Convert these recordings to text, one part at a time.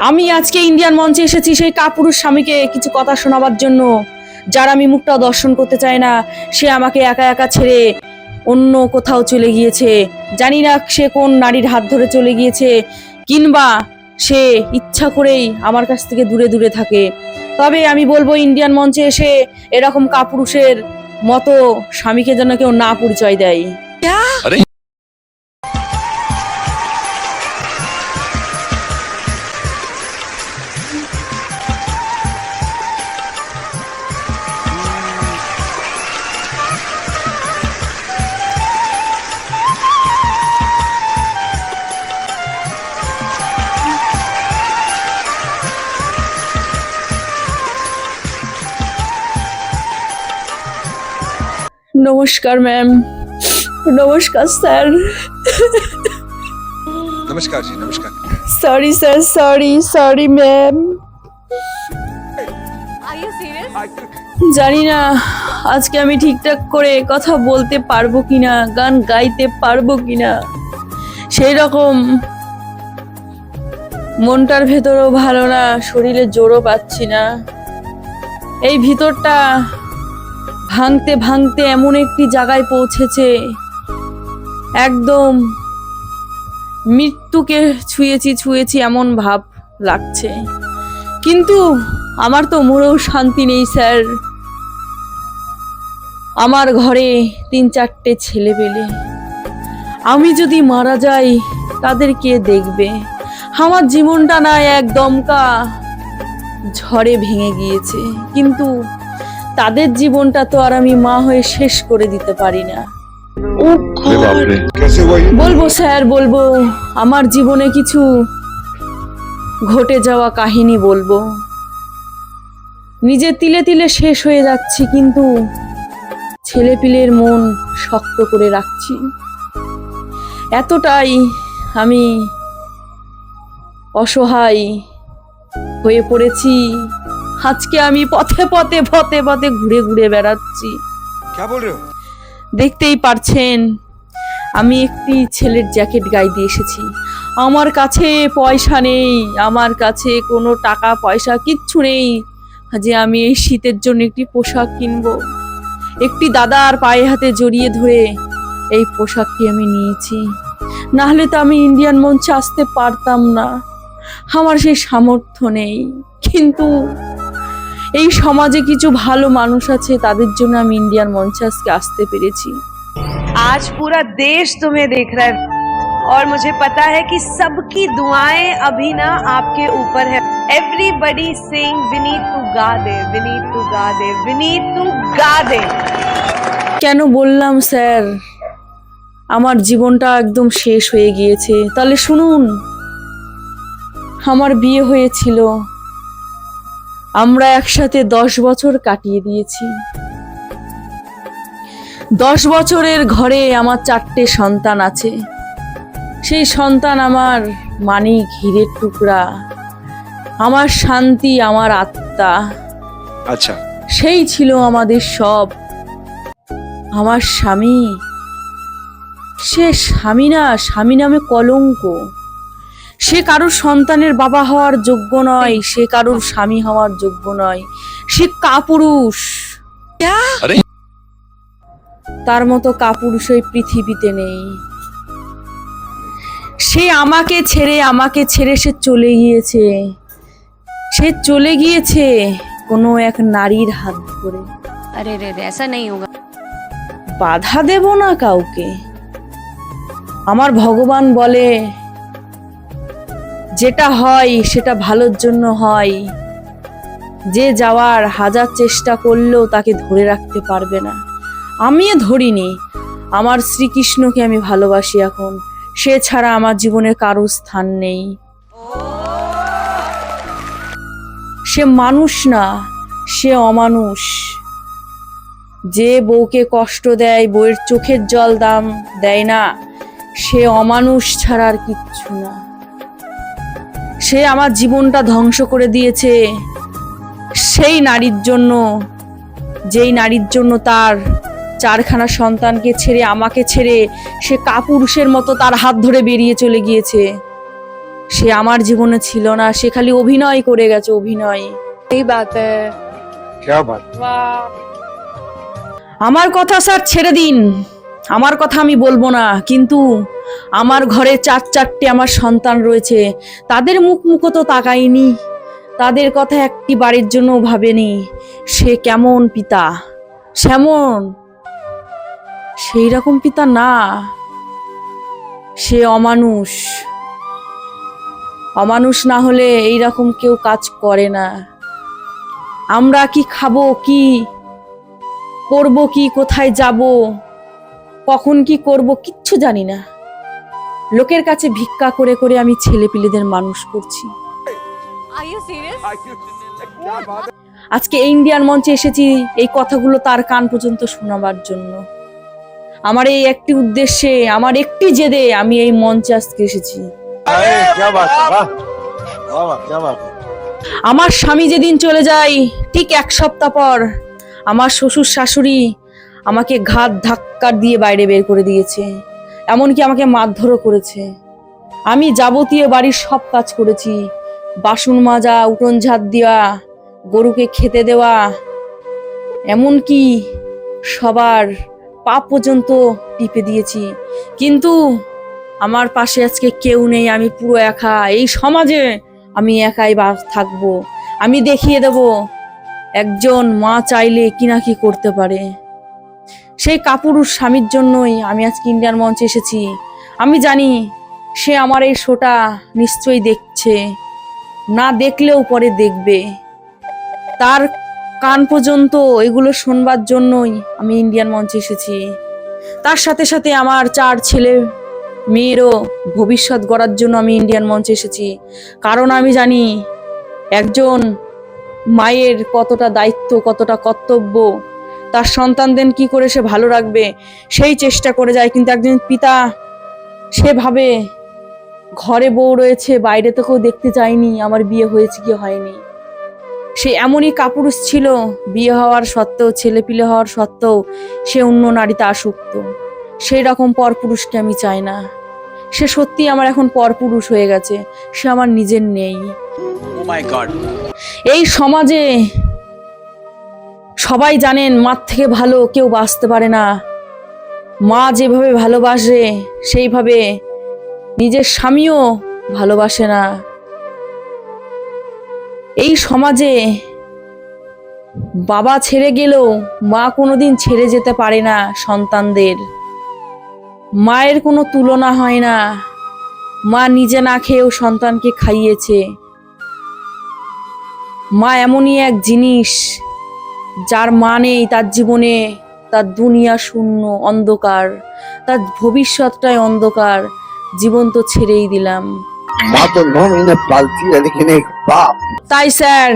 আমি আজকে ইন্ডিয়ান মঞ্চে এসেছি সেই কাপুরুষ স্বামীকে কিছু কথা শোনাবার জন্য, যার আমি মুখটা দর্শন করতে চাই না। সে আমাকে একা একা ছেড়ে অন্য কোথাও চলে গিয়েছে। জানি না সে কোন নারীর হাত ধরে চলে গিয়েছে, কিংবা সে ইচ্ছা করেই আমার কাছ থেকে দূরে দূরে থাকে। তবে আমি বলবো, ইন্ডিয়ান মঞ্চে এসে এরকম কাপুরুষের মতো স্বামীকে যেন কেউ না পরিচয় দেয়। নমস্কার ম্যাম। নমস্কার স্যার। नमस्कार जी, नमस्कार। Sorry sir, sorry ma'am. জানি না আজকে আমি ঠিকঠাক করে কথা বলতে পারবো কিনা, গান গাইতে পারবো কিনা। সেই রকম মনটার ভেতরও ভালো না, শরীরে জোরও পাচ্ছি না। এই ভিতরটা ভাঙতে ভাঙতে এমন একটি জায়গায় পৌঁছেছে, একদম মৃত্যুকে ছুঁয়েছি এমন ভাব লাগছে। কিন্তু আমার তো মনেও শান্তি নেই স্যার। আমার ঘরে 3-4টে ছেলে পেলে, আমি যদি মারা যাই তাদের কে দেখবে? আমার জীবনটা না এক দমকা ঝড়ে ভেঙে গিয়েছে, কিন্তু তাদের জীবনটা তো আর আমি মা হয়ে শেষ করে দিতে পারি না। বলবো স্যার, বলবো আমার জীবনে কিছু ঘটে যাওয়া কাহিনী বলবো। নিজে তিলে তিলে শেষ হয়ে যাচ্ছি, কিন্তু ছেলেপিলের মন শক্ত করে রাখছি। এতটাই আমি অসহায় হয়ে পড়েছি, আজকে আমি পথে ঘুরে ঘুরে বেড়াচ্ছি। দেখতেই পারছেন, আমি একটি ছেলের জ্যাকেট গায়ে দিয়ে এসেছি। আমার কাছে পয়সা নেই, আমার কাছে কোনো টাকা পয়সা কিচ্ছু নেই যে আমি এই শীতের জন্য একটি পোশাক কিনবো। একটি দাদার পায়ে হাতে জড়িয়ে ধরে এই পোশাকটি আমি নিয়েছি, না হলে তো আমি ইন্ডিয়ান মঞ্চে আসতে পারতাম না। আমার সেই সামর্থ্য নেই, কিন্তু এই সমাজে কিছু ভালো মানুষ আছে, তাদের জন্য আমি ইন্ডিয়ান মঞ্চে আজকে আসতে পেরেছি। आज पूरा देश तुम्हें देख रहा है और मुझे पता है कि सबकी दुआएं अभी ना आपके ऊपर है। Everybody saying we need to go there, we need to go there, we need to go दे। কেন বললাম স্যার আমার জীবনটা একদম শেষ হয়ে গিয়েছে? তাহলে শুনুন, আমার বিয়ে হয়েছিল, আমরা একসাথে 10 বছর কাটিয়ে দিয়েছি। 10 বছরের ঘরে আমার 4টে সন্তান আছে। সেই সন্তান আমার মানিক, হীরের টুকরা, আমার শান্তি, আমার আত্মা। আচ্ছা, সেই ছিল আমাদের সব। আমার স্বামী, সে স্বামী না, স্বামী নামে কলঙ্ক। সে কারোর সন্তানের বাবা হওয়ার যোগ্য নয়, সে কারোর স্বামী হওয়ার যোগ্য নয়। সে কাপুরুষ। তার মতো কাপুরুষ এই পৃথিবীতে নেই। সে আমাকে ছেড়ে সে চলে গিয়েছে। সে চলে গিয়েছে কোনো এক নারীর হাত ধরে। अरे रे रे, ऐसा नहीं होगा। বাধা দেব না কাউকে। আমার ভগবান বলে, যেটা হয় সেটা ভালোর জন্য হয়। যে যাওয়ার হাজার চেষ্টা করলেও তাকে ধরে রাখতে পারবে না। আমিও ধরিনি। আমার শ্রীকৃষ্ণকে আমি ভালোবাসি এখন। সে ছাড়া আমার জীবনে কারো স্থান নেই। সে মানুষ না, সে অমানুষ। যে বউকে কষ্ট দেয়, বউয়ের চোখের জল দাম দেয় না, সে অমানুষ ছাড়া আর কিচ্ছু না। সে আমার জীবনটা ধ্বংস করে দিয়েছে সেই নারীর জন্য, যেই নারীর জন্য তার 4খানা সন্তানকে ছেড়ে, আমাকে ছেড়ে সে কাপুরুষের মতো তার হাত ধরে বেরিয়ে চলে গিয়েছে। সে আমার জীবনে ছিল না, সে খালি অভিনয় করে গেছে, অভিনয়। सही बात है। क्या बात। আমার কথা স্যার ছেড়ে দিন, আমার কথা আমি বলবো না, কিন্তু আমার ঘরে চারটে আমার সন্তান রয়েছে, তাদের মুখ তো তাকাইনি, তাদের কথা একটি বাড়ির জন্য ভাবেনি। সে কেমন পিতা, সেমন সেই রকম পিতা না, সে অমানুষ। অমানুষ না হলে এইরকম কেউ কাজ করে না। আমরা কি খাবো, কি করব, কি কোথায় যাব, কখন কি করব কিচ্ছু জানি না। লোকের কাছে ভিক্ষা করে করে আমি ছেলেপিলেদের মানুষ করছি। Are you serious? আজকে ইন্ডিয়ান মঞ্চে এসেছি এই কথাগুলো তার কান পর্যন্ত শোনাবার জন্য। আমার এই একটি উদ্দেশ্যে, আমার একটি জেদে আমি এই মঞ্চে আজকে এসেছি। क्या बात है, वाह वाह वाह, क्या बात है। আমার স্বামী যেদিন চলে যায় ঠিক এক সপ্তাহ পর আমার শ্বশুর শাশুড়ি আমাকে ঘাত ধাক্কা দিয়ে বাইরে বের করে দিয়েছে, এমনকি আমাকে মারধরও করেছে। আমি যাবতীয় বাড়ির সব কাজ করেছি, বাসন মাজা, উঠোন ঝাড় দেওয়া, গরুকে খেতে দেওয়া, এমনকি সবার পা পর্যন্ত টিপে দিয়েছি, কিন্তু আমার পাশে আজকে কেউ নেই। আমি পুরো একা, এই সমাজে আমি একাই থাকবো। আমি দেখিয়ে দেব একজন মা চাইলে কি না কি করতে পারে। সেই কাপুরুষ স্বামীর জন্যই আমি আজকে ইন্ডিয়ান মঞ্চে এসেছি। আমি জানি সে আমার এই শোটা নিশ্চয়ই দেখছে, না দেখলেও পরে দেখবে। তার কান পর্যন্ত এগুলো শোনবার জন্যই আমি ইন্ডিয়ান মঞ্চে এসেছি। তার সাথে সাথে আমার 4 ছেলে মেয়েরও ভবিষ্যৎ গড়ার জন্য আমি ইন্ডিয়ান মঞ্চে এসেছি। কারণ আমি জানি একজন মায়ের কতটা দায়িত্ব, কতটা কর্তব্য, তার সন্তানদের কি করে সে ভালো রাখবে সেই চেষ্টা করে যায়। কিন্তু একজন পিতা সেভাবে ঘরে বউ রয়েছে, বাইরে তো কেউ দেখতে চায়নি আমার বিয়ে হয়েছে কি হয়নি। সে এমনই কাপুরুষ ছিল, বিয়ে হওয়ার সত্ত্বেও, ছেলেপিলে হওয়ার সত্ত্বেও সে অন্য নারীতে আসক্ত। সেই রকম পরপুরুষকে আমি চাই না। সে সত্যি আমার এখন পরপুরুষ হয়ে গেছে, সে আমার নিজের নেই। Oh my God। এই সমাজে সবাই জানেন মার থেকে ভালো কেউ বাঁচতে পারে না। মা যেভাবে ভালোবাসে সেইভাবে নিজের স্বামীও ভালোবাসে না। এই সমাজে বাবা ছেড়ে গেলেও মা কোনোদিন ছেড়ে যেতে পারে না সন্তানদের। মায়ের কোনো তুলনা হয় না। মা নিজে না খেয়েও সন্তানকে খাইয়েছে। মা এমনই এক জিনিস, যার মা নেই তার জীবনে, তার দুনিয়া শূন্য, অন্ধকার, তার ভবিষ্যৎটাই অন্ধকার। জীবন তো ছেড়েই দিলাম। माँ तो 9 महीने पालती है, लेकिन एक बाप। তাই স্যার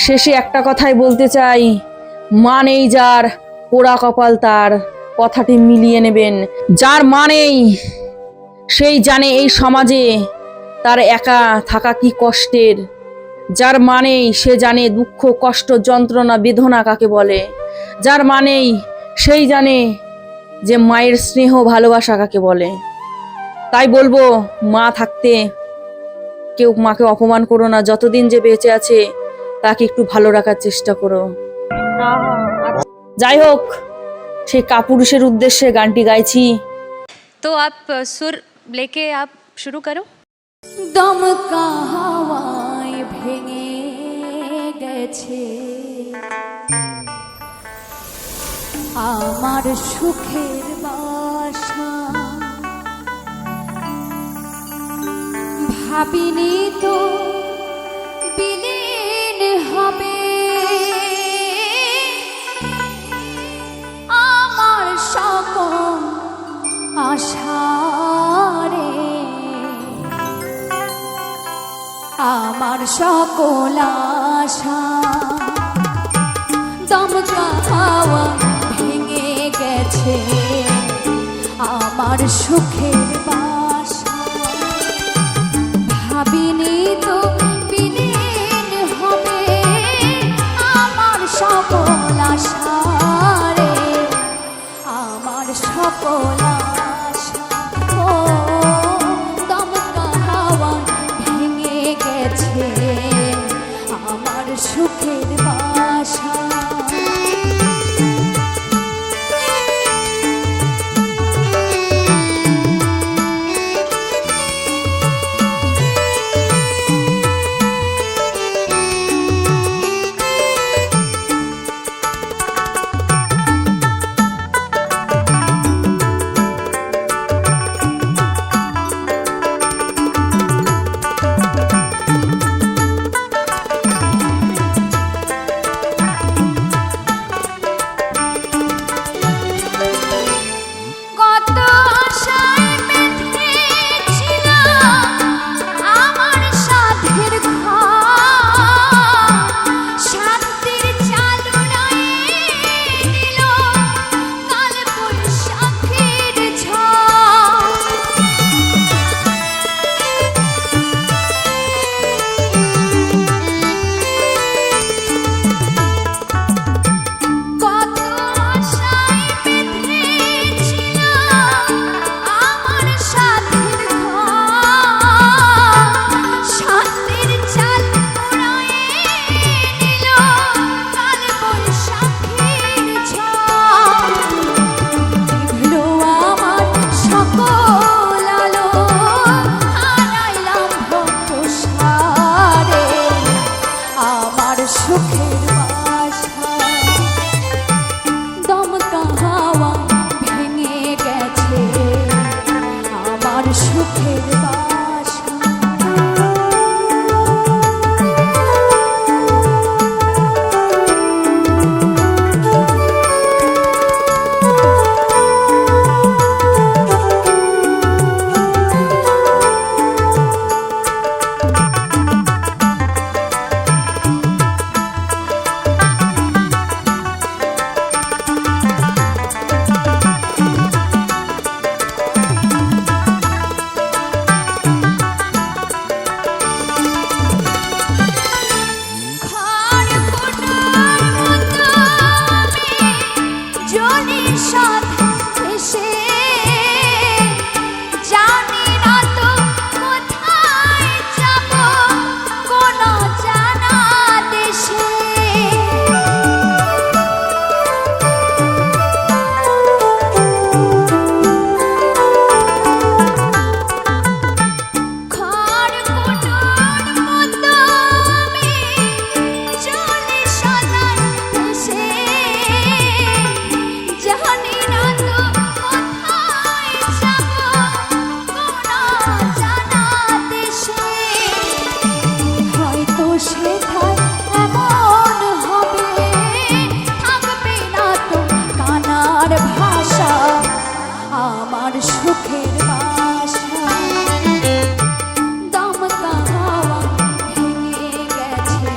শেষে একটা কথাই বলতে চাই, মা নেই যার পোড়া কপাল তার, কথাটি মিলিয়ে নেবেন। যার মা নেই সেই জানে এই সমাজে তার একা থাকা কি কষ্টের। যার মা নেই সে জানে দুঃখ, কষ্ট, যন্ত্রণা, বেদনা কাকে বলে। যার মা নেই সেই জানে যে মায়ের স্নেহ, ভালোবাসা কাকে বলে। তাই বলবো, মা থাকতে কেউ মাকে অপমান করো না। যতদিন যে বেঁচে আছে তাকে একটু ভালো রাখার চেষ্টা করো। যাই হোক, সেই কাপুরুষের উদ্দেশ্যে গানটি গাইছি। तो आप सुर लेके आप शुरू करो। দমকা হাওয়ায় ভেঙে গেছে আমার সুখের বাসা, ভাবিনি তো বিলীন হবে আমার সকল আশারে, আমার সকল আশা দমকা হাওয়া ভেঙে গেছে আমার সুখের বাসা, ভাবিনি তো বিলীন হবে আমার সকল আশা রে, আমার সকল আশা। ও দমকা হাওয়া সুখের বাসা। কত আশায় বেঁধেছিলাম আমার সাধের ঘর, শান্তির চালনায় নিল কাল বৈশাখীর ঝড়। কত আশায় বেঁধেছিলাম আমার সাধের ঘর, শান্তির চাল উড়ায়ে নিল কাল বৈশাখীর ঝড়। নিভলো আমার সকল আলো, হারাইলাম ভক্তসারে আমার সুখের বাসা। দমকা হাওয়া ভেঙে গেছে আমার সুখের বাসা। খড়কুটোর মতো আমি জলের সাথে ভেসে, জানি না তো কোথায় যাব কোন জানা দেশে। খড়কুটোর মতো আমি জলের সাথে ভেসে, জানি না তো কোথায় যাব কোন জানা দেশে। হয়তো সেথায় এমন হবে থাকবে না তো কানার ভাষা আমার সুখের বাসা। দমকা হাওয়া ভেঙে গেছে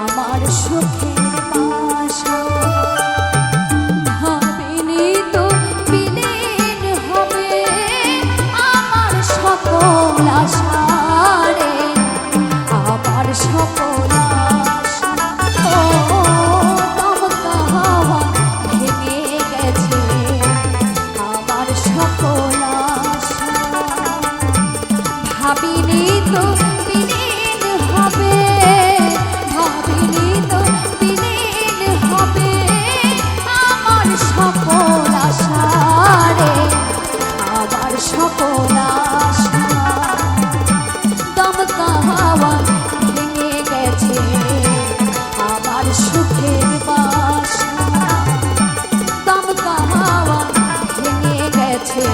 আমার সুখের বাসা। ভাবিনি তো বিলীন হবে আমার সকল আশা রে, আমার সকল আশা। ও দমকা হাওয়া ভেঙে গেছে আমার সকল আশা। ভাবিনি তো বিলীন হবে, ভাবিনি তো বিলীন হবে আমার সকল আশা রে, আমার সকল আশা। দমকা হাওয়া ভেঙে গেছে আমার সুখের বাসা। দমকা হাওয়া ভেঙে গেছে